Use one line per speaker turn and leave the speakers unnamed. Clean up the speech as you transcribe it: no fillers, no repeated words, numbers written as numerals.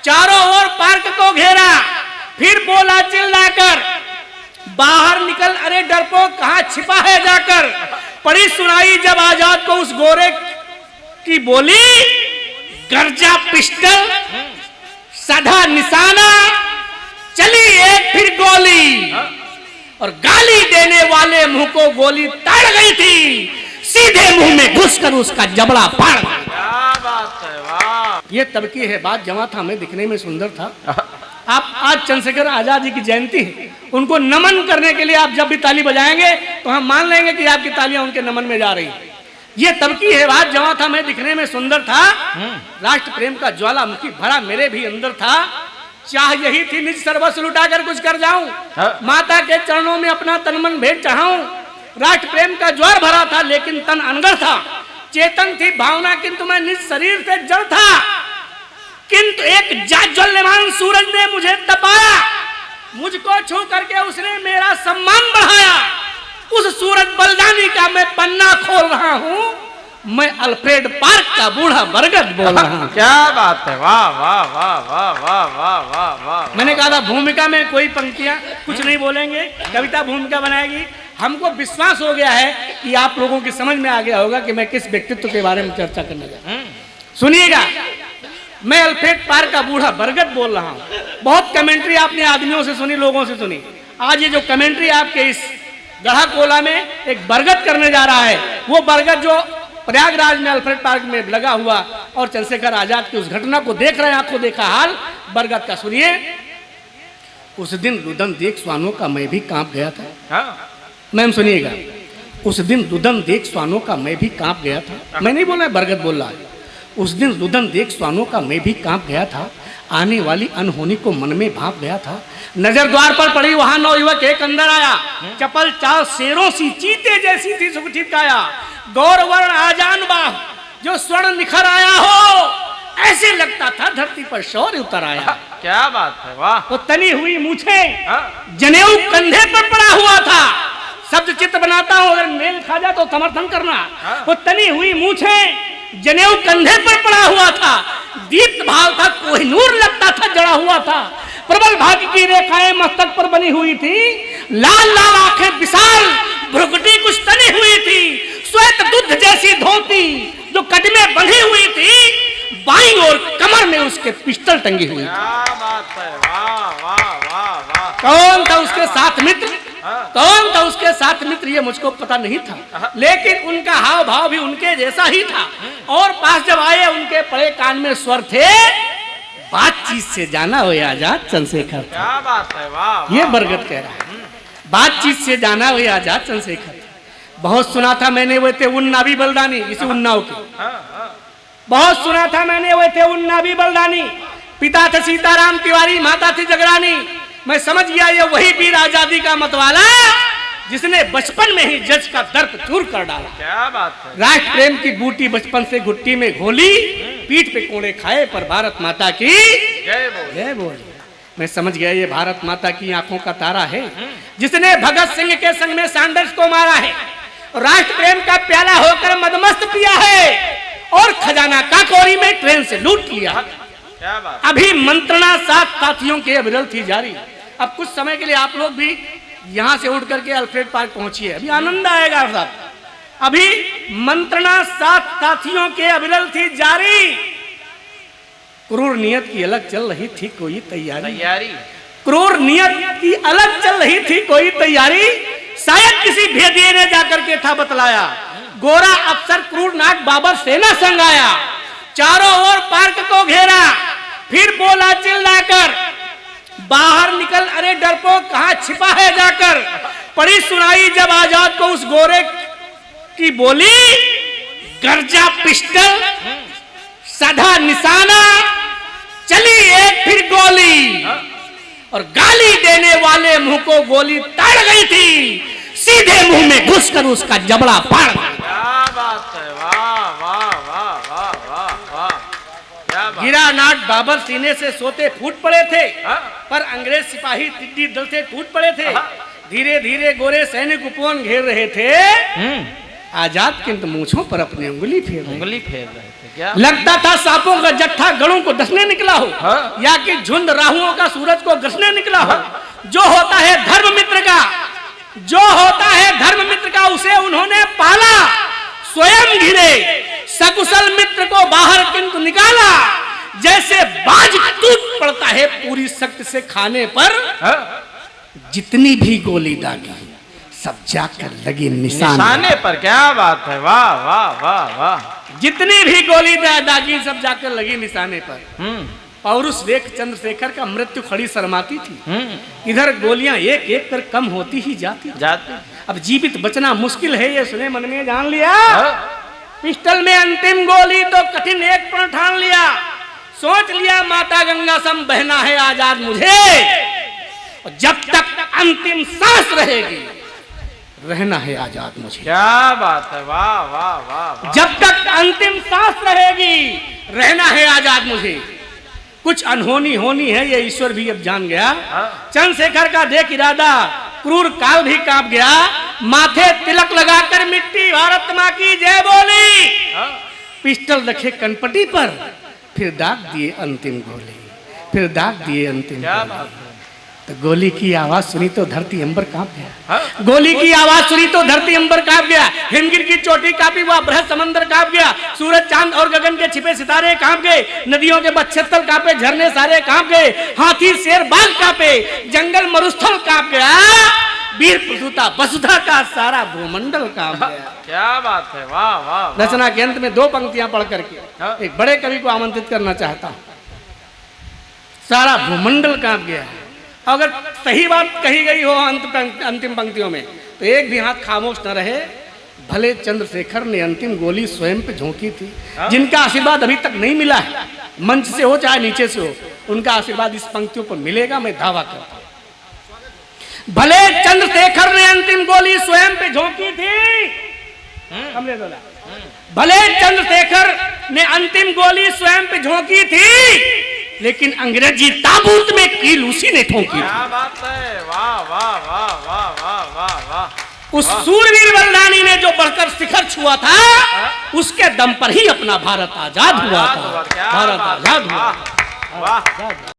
चारों ओर पार्क को घेरा, फिर बोला चिल्लाकर, बाहर निकल अरे डरपोक कहां छिपा है जाकर। पड़ी सुनाई जब आजाद को उस गोरे की बोली, गर्जा पिस्टल सधा निशाना, चली एक फिर गोली और गाली देने वाले मुंह को गोली तड़ गई थी, सीधे मुंह में घुसकर उसका जबड़ा फाड़।
क्या बात है, वाह।
ये तब की है बात, जवां था मैं, दिखने में सुंदर था। आप आज चंद्रशेखर आजाद जी की जयंती है, उनको नमन करने के लिए आप जब भी ताली बजाएंगे तो हम मान लेंगे कि आपकी तालियां उनके नमन में जा रही हैं। ये तब की है बात, जवां था मैं, दिखने में सुंदर था, राष्ट्र प्रेम का ज्वालामुखी भरा मेरे भी अंदर था। चाह यही थी निज सर्वस्व लुटाकर कुछ कर जाऊं, माता के चरणों में अपना तन मन भेंट चढ़ाऊं। राष्ट्र प्रेम का ज्वार भरा था लेकिन तन अनगर था, चेतन थी भावना किंतु मैं निज शरीर से जड़ था। किंतु एक ज्वल्यमान सूरज ने मुझे तपाया, मुझको छू करके उसने मेरा सम्मान बढ़ाया। उस सूरज बलिदानी का मैं पन्ना खोल रहा हूं, मैं अल्फ्रेड पार्क का बूढ़ा बरगद बोल रहा हूं।
क्या बात है, वाह वाह वाह वाह वाह वाह वाह वाह।
मैंने कहा था भूमिका में कोई पंक्तियां कुछ नहीं बोलेंगे, कविता भूमिका बनाएगी। हमको विश्वास हो गया है कि आप लोगों की समझ में आ गया होगा कि मैं किस व्यक्तित्व के बारे में चर्चा करने जा रहा हूं। सुनिएगा, मैं अल्फ्रेड पार्क का बूढ़ा बरगद बोल रहा हूं। बहुत कमेंट्री आपने आदमियों से सुनी, लोगों से सुनी। आज ये जो कमेंट्री आपके इस गढ़ा कोला में एक बरगद करने जा रहा है, वो बरगद जो प्रयागराज में अल्फ्रेड पार्क में लगा हुआ और चंद्रशेखर आजाद की उस घटना को देख रहे हैं, आपको देखा हाल बरगद का। सुनिए, उस दिन रुदन देख स्वानों का मैं भी कांप गया था। मैम सुनिएगा, उस दिन रुदन देख स्वानों का मैं भी कांप गया था। मैं नहीं बोल रहा, बरगद बोल रहा है। उस दिन रुदन देख स्वानों का मैं भी कांप गया था, आने वाली अनहोनी को मन में भाप गया था। नजर द्वार पर पड़ी, वहां नौयुवक एक अंदर आया, चपल चाल शेरों सी चीते जैसी थी सुगठित काया, गौरवर्ण आजान बाह जो स्वर्ण निखर आया हो, ऐसे लगता था धरती पर शौर्य उतर आया।
क्या बात है, वाह।
वो तनी हुई मूछे, जनेऊ कंधे पर पड़ा हुआ था। शब्द चित्र बनाता हूं, अगर मेल खा जाए तो समर्थन करना। वो तनी हुई मूछे, जनेऊ कंधे पर पड़ा हुआ था, दीप्त भाव था, कोहिनूर लगता था जड़ा हुआ था। प्रबल भाग्य की रेखाएं मस्तक पर बनी हुई थी, लाल लाल आंखें विशाल, भ्रुकुटी कुछ तनी हुई थी, श्वेत दूध जैसी धोती जो कदमे बंधी हुई थी, बाईं ओर कमर में उसके पिस्टल टंगी हुई थी।
क्या बात है, वाह वाह वाह वाह।
कौन था उसके साथ मित्र, कौन था उसके साथ मित्र, ये मुझको पता नहीं था, लेकिन उनका हाव भाव भी उनके जैसा ही था। और पास जब आए, उनके पड़े कान में स्वर थे, बातचीत से जाना हो आजाद चंद्रशेखर।
क्या बात है, वाह।
ये बरगद कह रहा है, बातचीत से जाना हो आजाद चंद्रशेखर। बहुत सुना था मैंने वो थे उन्नावी बलिदानी, इसी उन्नाव के। बहुत सुना था मैंने वो थे उन्नावी बलिदानी, पिता थे सीताराम तिवारी, माता थी जगरानी। मैं समझ गया ये वही वीर आजादी का मतवाला, जिसने बचपन में ही जज का दर्प चूर कर डाला।
क्या बात है।
राष्ट्र प्रेम की बूटी बचपन से घुट्टी में घोली, पीठ पे कोड़े खाए पर भारत माता की जय बोल। मैं समझ गया ये भारत माता की आंखों का तारा है, जिसने भगत सिंह के संग में सैंडर्स को मारा है, राष्ट्र प्रेम का प्याला होकर मदमस्त पिया है और खजाना काकोरी में ट्रेन से लूट लिया।
क्या बात।
अभी मंत्रणा 7 साथियों के अविरल थी जारी। अब कुछ समय के लिए आप लोग भी यहां से उठ करके अल्फ्रेड पार्क पहुंचिए, अभी आनंद आएगा साहब। अभी मंत्रणा 7 साथियों के अविरल थी जारी, क्रूर नियत की अलग चल रही थी कोई तैयारी। क्रूर नियत की अलग चल रही थी कोई तैयारी, शायद किसी भेदिए ने जाकर के था बतलाया, गोरा अफसर क्रूर नाग बाबर सेना संग आया। चारों ओर पार्क को घेरा, फिर बोला चिल्लाकर, बाहर निकल अरे डरपोक कहां छिपा है जाकर। पड़ी सुनाई जब आजाद को उस गोरे की बोली, गर्जा पिस्टल सधा निशाना, चली एक फिर गोली और गाली देने वाले मुंह को गोली तड़ गई थी, सीधे मुंह में घुसकर उसका जबड़ा फाड़।
क्या बात है, वाह वाह वाह वाह वाह वाह। क्या बात।
गिरा नाट बाबर सीने से सोते फूट पड़े थे, पर अंग्रेज सिपाही टिड्डी दल से टूट पड़े थे। धीरे धीरे गोरे सैनिक उपवन घेर रहे थे, आजाद किंतु मूंछों पर अपनी उंगली फेर रहे थे।
क्या?
लगता था सांपों का जट्ठा गड़ों को डसने निकला हो,
हाँ?
या कि झुंड राहुओं का सूरज को घसने निकला हो। जो होता है धर्म मित्र का, जो होता है धर्म मित्र का, उसे उन्होंने पाला, स्वयं घिरे, सकुशल मित्र को बाहर किंतु निकाला। जैसे बाज टूट पड़ता है पूरी शक्ति से खाने पर, जितनी भी गोली दागी सब जाकर लगी
निशाने पर। क्या बात है, वाह वाह वाह वाह।
जितनी भी गोली दागी सब जाकर लगी निशाने पर। पौरुष देख चंद्रशेखर का मृत्यु खड़ी शर्माती थी। इधर गोलियां एक एक कर कम होती ही जाती। अब जीवित बचना मुश्किल है, ये सुने मन में जान लिया। पिस्टल में अंतिम गोली तो कठिन एक प्रण ठान लिया। सोच लिया माता गंगा सम बहना है आजाद मुझे, और जब तक अंतिम सांस रहेगी रहना है आजाद मुझे।
क्या बात है, वाह वाह वाह।
जब तक अंतिम सांस रहेगी रहना है आजाद मुझे। कुछ अनहोनी होनी है ये ईश्वर भी अब जान गया। चंद्रशेखर का देख इरादा क्रूर काल भी कांप गया। माथे तिलक लगाकर मिट्टी भारत मां की जय बोली। पिस्टल रखे कनपटी पर, फिर दाग दिए अंतिम गोली, फिर दाग दिए अंतिम गोली। तो गोली की आवाज सुनी तो धरती अंबर कांप गया। गोली की आवाज सुनी तो धरती अंबर कांप गया। हिमगिर की चोटी कांपी, वह बृहद समंदर कांप गया। सूरज चांद और गगन के छिपे सितारे कांप गए। नदियों के बच्छत्तल कांपे, झरने सारे कांप गए। हाथी शेर बाघ कांपे, जंगल मरुस्थल कांप गया। वीर प्रसूता वसुधा का सारा भूमंडल कांप गया।
क्या बात है, वाह वाह।
रचना के अंत में 2 पंक्तियां पढ़ करके एक बड़े कवि को आमंत्रित करना चाहता हूं। सारा भूमंडल कांप गया। अगर सही बात कही गई हो अंतिम पंक्तियों में तो एक भी हाथ खामोश न रहे। भले चंद्रशेखर ने अंतिम गोली स्वयं पे झोंकी थी। जिनका आशीर्वाद अभी तक नहीं मिला है, मंच से हो चाहे नीचे से हो, उनका आशीर्वाद इस पंक्तियों पर मिलेगा, मैं दावा करता हूं। भले चंद्रशेखर ने अंतिम गोली स्वयं पे झोंकी थी। भले चंद्रशेखर ने अंतिम गोली स्वयं पे झोंकी थी, लेकिन अंग्रेजी ताबूत में कील उसी ने ठोंकी।
क्या बात है, वाह वाह वाह वाह वाह वाह वाह।
उस सूरवीर बलिदानी ने जो बढ़कर शिखर छुआ था, उसके दम पर ही अपना भारत आजाद हुआ था। भारत आजाद हुआ।
वाह।